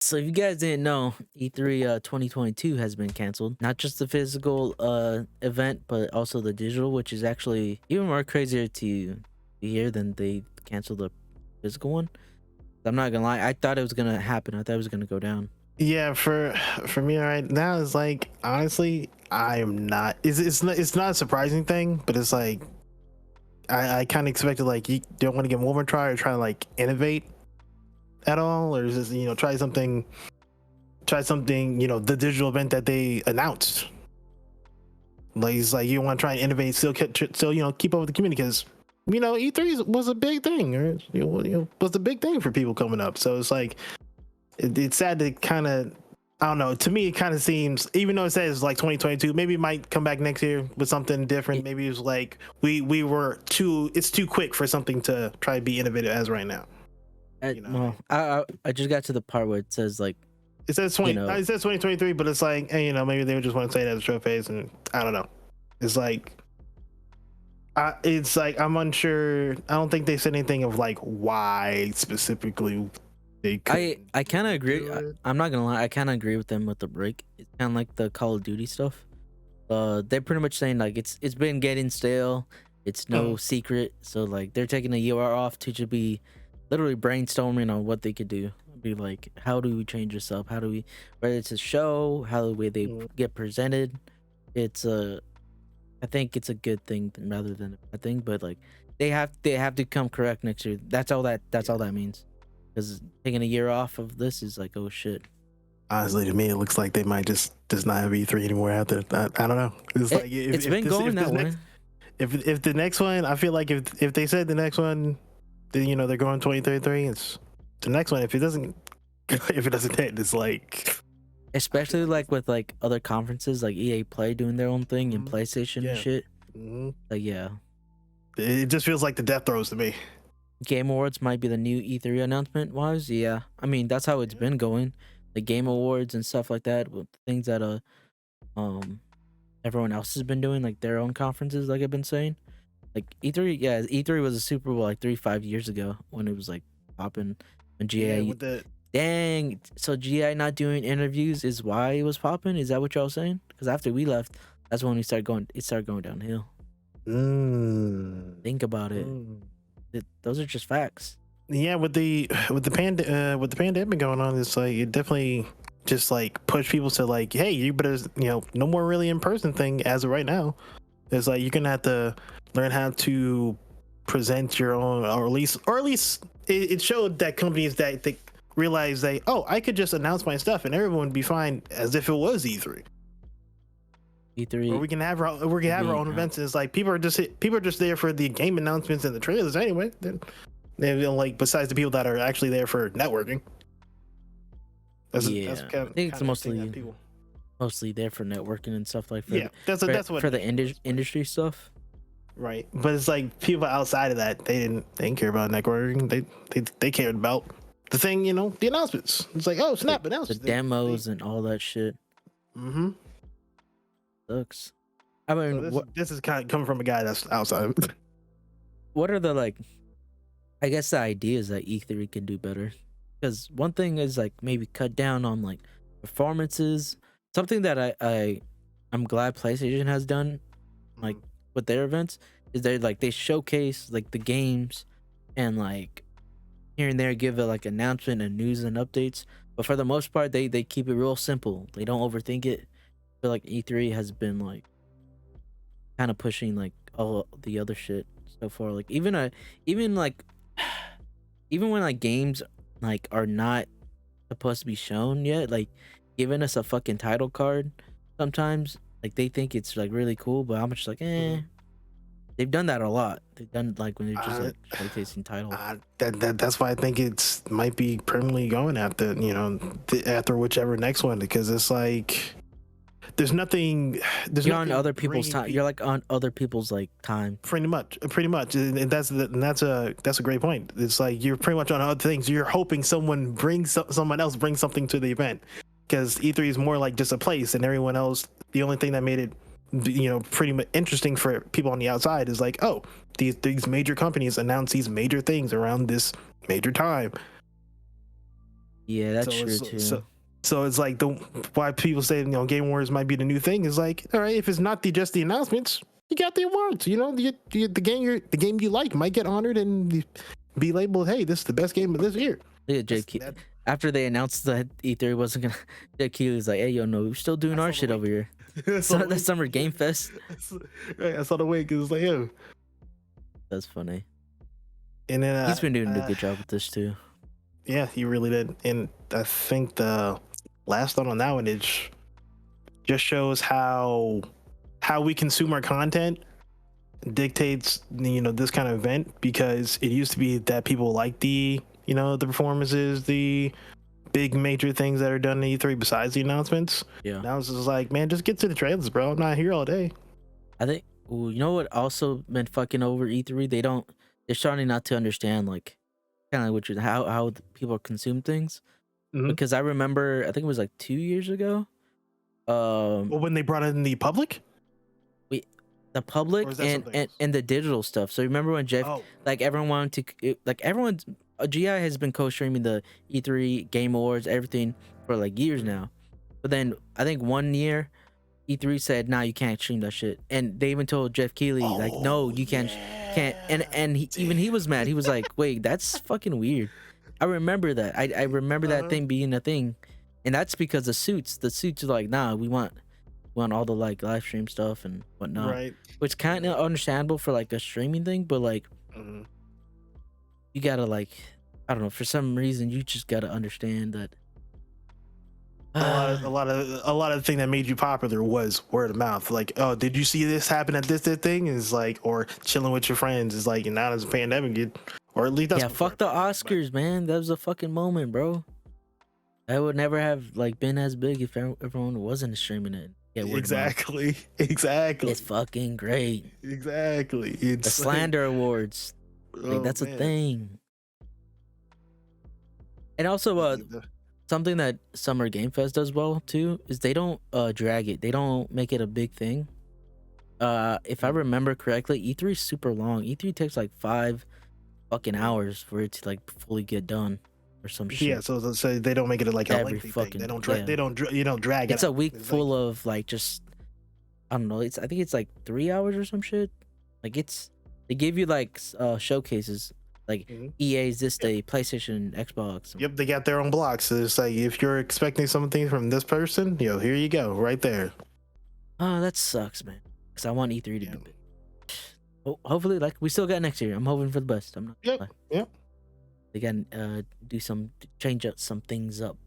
So if you guys didn't know, E3 2022 has been canceled. Not just the physical event, but also the digital, which is actually even more crazier to hear than they canceled the physical one. I'm not gonna lie, I thought it was gonna happen. I thought it was gonna go down. Yeah, for me right now, it's like honestly, I am not. It's not a surprising thing, but it's like I kind of expected like you don't want to give one more try or try to like innovate at all, or just try something the digital event that they announced. Like it's like you want to try and innovate, still keep up with the community because E3 was a big thing, or was a big thing for people coming up. So it's like it's sad to kind of, I don't know. To me, it kind of seems, even though it says like 2022, maybe it might come back next year with something different. Maybe it's like it's too quick for something to try to be innovative as right now. Well, I just got to the part where it says like It says 2023, but it's like, hey, maybe they would just want to say that as a show phase, and I don't know. It's like, I'm unsure. I don't think they said anything of like why specifically they could. I kind of agree. I'm not gonna lie, I kind of agree with them with the break. It's kind of like the Call of Duty stuff. They're pretty much saying like it's been getting stale. It's no secret. So like they're taking a year off to just be literally brainstorming on what they could do. Be like, how do we change this up? How do we, whether it's a show, how the way they get presented. It's I think it's a good thing rather than a bad thing. But like they have to come correct next year. That's all that means. Because taking a year off of this is like, oh shit. Honestly, to me, it looks like they might just not have E3 anymore after. I don't know. It's been going that way. If the next one, I feel like if they said the next one, they're going 2033. It's the next one. If it doesn't hit, it's like, especially like with like other conferences like EA Play doing their own thing and PlayStation and shit. Like yeah, it just feels like the death throes to me. Game Awards might be the new E3 announcement wise. Yeah, I mean that's how it's been going. The Game Awards and stuff like that, with things that everyone else has been doing, like their own conferences, like I've been saying. Like E3, yeah, E3 was a Super Bowl like 5 years ago when it was like popping. When GI, dang, so GI not doing interviews is why it was popping. Is that what y'all saying? Because after we left, that's when it started going downhill. Think about it. Those are just facts. Yeah, with the pandemic going on, it's like it definitely just like push people to like, hey, you better no more really in person thing as of right now. It's like you're gonna have to learn how to present your own, or at least it showed that companies that they realize I could just announce my stuff and everyone would be fine as if it was E3. E3, or we can have our own events. And it's like people are just there for the game announcements and the trailers anyway. They're like, besides the people that are actually there for networking. I think it's mostly there for networking and stuff like that. That's what for the industry stuff. Right, but it's like people outside of that, they didn't care about networking. They cared about the thing, the announcements. It's like, oh snap, announcements, the demos and all that shit. Sucks. I mean, so this is kind of coming from a guy that's outside of it. What are the like? I guess the idea is that E3 can do better. Because one thing is like maybe cut down on like performances. Something that I'm glad PlayStation has done, like with their events, is they showcase like the games and like here and there give it like announcement and news and updates. But for the most part, they keep it real simple. They don't overthink it. I feel like E3 has been like kind of pushing like all the other shit so far. Like even when like games like are not supposed to be shown yet, like giving us a fucking title card sometimes, like they think it's like really cool, but I'm just like they've done that a lot. They've done like when they're just like showcasing titles. That's why I think it's might be permanently going after after whichever next one, because it's like there's nothing. You're on other people's time. You're like on other people's like time. Pretty much, and that's a great point. It's like you're pretty much on other things. You're hoping someone else brings something to the event, because E3 is more like just a place, and everyone else. The only thing that made it, pretty much interesting for people on the outside is like, oh, these major companies announce these major things around this major time. Yeah, that's So true it's too. so it's like the why people say Game Awards might be the new thing is like, all right, if it's not just the announcements, you got the awards. The game you like might get honored and be labeled, hey, this is the best game of this year. Look at Jake. That, After they announced that E3 wasn't gonna, Jake Keighley was like, "Hey, yo, no, we're still doing I our saw the shit over wink. here." I saw So the that wink. Summer Game Fest. Right, I saw the wink. It was like, yo. That's funny. And then He's been doing a good job with this too. yeah, he really did. And I think the last thought on that one is just shows how we consume our content dictates this kind of event, because it used to be that people like the the performances, the big major things that are done in E3 besides the announcements. Yeah. Now it's just like, man, just get to the trailers, bro. I'm not here all day. I think. Ooh, you know what? Also been fucking over E3. They're starting not to understand like kind of which is how people consume things. Mhm. Because I remember, I think it was like 2 years ago. Well, when they brought in the public, The public or is that something else? and the digital stuff. So remember when Jeff, Oh, like everyone wanted to, like everyone's, GI has been co-streaming the E3 Game Awards, everything for like years now. But then I think 1 year, E3 said, "Nah, you can't stream that shit," and they even told Jeff Keighley, like, "No, you can't." And even he was mad. He was like, "Wait, that's fucking weird." I remember that. I remember that thing being a thing, and that's because the suits are like, "Nah, we want all the like live stream stuff and whatnot," right. which kind of understandable for like a streaming thing, but like Mhm. you gotta like, I don't know, for some reason you just gotta understand that A lot of the thing that made you popular was word of mouth. Like, oh, did you see this happen at this thing? Is like, or chilling with your friends is like, and now there's a pandemic, or at least that's yeah, before fuck the pandemic, but- Oscars, man. That was a fucking moment, bro. That would never have like been as big if everyone wasn't streaming it. Yeah, word of mouth. Exactly. It's fucking great. Exactly. The It's slander awards, like oh, that's a man. thing. And also, something that Summer Game Fest does well too is they don't drag it. They don't make it a big thing. If I remember correctly, E3 is super long. E3 takes like 5 fucking hours for it to like fully get done or some shit. Yeah, so they don't make it like a Every lengthy thing. fucking They don't yeah. drag it. It's a out. week It's full like, of like just, I don't know. I think it's like 3 hours or some shit. Like they give you like showcases like Mhm. EA's this day, PlayStation, Xbox. Yep, they got their own blocks. So it's like, if you're expecting something from this person, here you go, right there. Oh, that sucks, man. Because I want E3 to Yeah. be big. Hopefully, like we still got next year. I'm hoping for the best. I'm not. Yep. They can change up some things up.